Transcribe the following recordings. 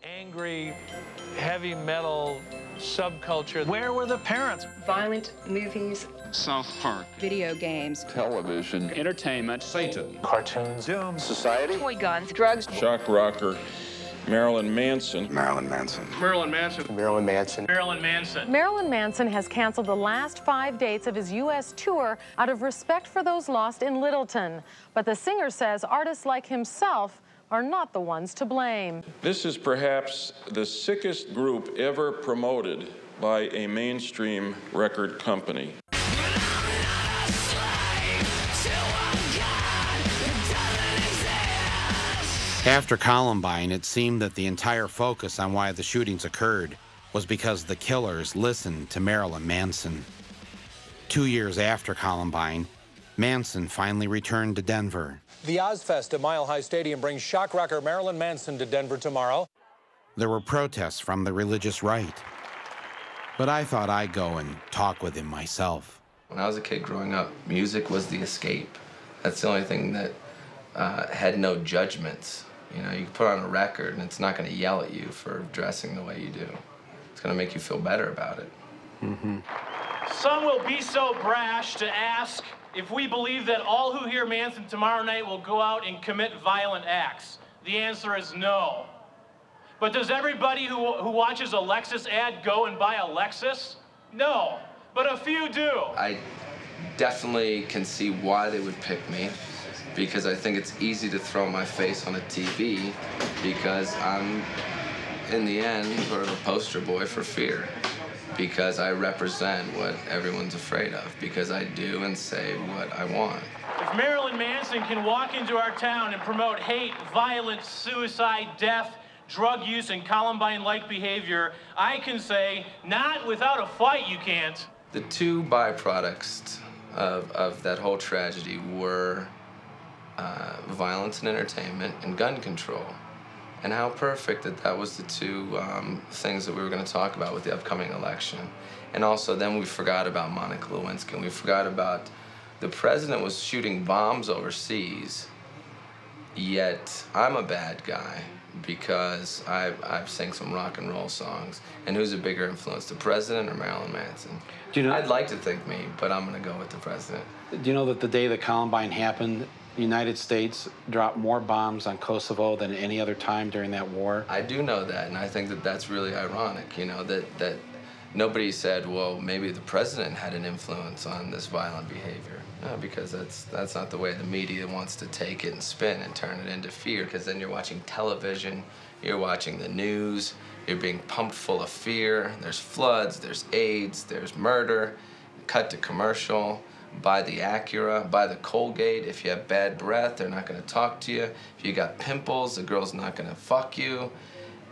angry, heavy metal subculture. Where were the parents? Violent movies. South Park. Video games. Television. Entertainment. Satan. Cartoons. Doom. Society. Toy guns. Drugs. Shock rocker. Marilyn Manson. Marilyn Manson. Marilyn Manson. Marilyn Manson. Marilyn Manson. Marilyn Manson has canceled the last 5 dates of his U.S. tour out of respect for those lost in Littleton. But the singer says artists like himself are not the ones to blame. This is perhaps the sickest group ever promoted by a mainstream record company. After Columbine, it seemed that the entire focus on why the shootings occurred was because the killers listened to Marilyn Manson. 2 years after Columbine, Manson finally returned to Denver. The Ozfest at Mile High Stadium brings shock rocker Marilyn Manson to Denver tomorrow. There were protests from the religious right, but I thought I'd go and talk with him myself. When I was a kid growing up, music was the escape. That's the only thing that had no judgments. You know, you put on a record and it's not going to yell at you for dressing the way you do. It's going to make you feel better about it. Mm-hmm. Some will be so brash to ask if we believe that all who hear Manson tomorrow night will go out and commit violent acts. The answer is no. But does everybody who watches a Lexus ad go and buy a Lexus? No, but a few do. I definitely can see why they would pick me, because I think it's easy to throw my face on a TV because I'm, in the end, sort of a poster boy for fear. Because I represent what everyone's afraid of, because I do and say what I want. If Marilyn Manson can walk into our town and promote hate, violence, suicide, death, drug use, and Columbine-like behavior, I can say, not without a fight you can't. The two byproducts of that whole tragedy were violence and entertainment and gun control. And how perfect that was the two things that we were going to talk about with the upcoming election. And also then we forgot about Monica Lewinsky, and we forgot about the president was shooting bombs overseas, yet I'm a bad guy because I sing some rock and roll songs. And who's a bigger influence, the president or Marilyn Manson? Do you know, I'd like to think me, but I'm going to go with the president. Do you know that the day that Columbine happened, the United States dropped more bombs on Kosovo than any other time during that war? I do know that, and I think that that's really ironic, you know, that nobody said, well, maybe the president had an influence on this violent behavior. No, because that's not the way the media wants to take it and spin and turn it into fear, because then you're watching television, you're watching the news, you're being pumped full of fear. There's floods, there's AIDS, there's murder, cut to commercial. Buy the Acura, buy the Colgate. If you have bad breath, they're not going to talk to you. If you got pimples, the girl's not going to fuck you.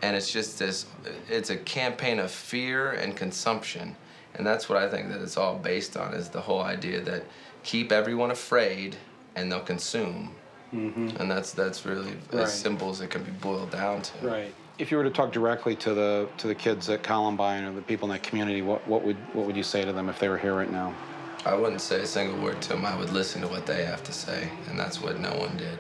And it's just this, it's a campaign of fear and consumption. And that's what I think that it's all based on, is the whole idea that keep everyone afraid and they'll consume. Mm-hmm. And that's really as simple as it can be boiled down to. Right. If you were to talk directly to the kids at Columbine or the people in that community, what would you say to them if they were here right now? I wouldn't say a single word to them. I would listen to what they have to say, and that's what no one did.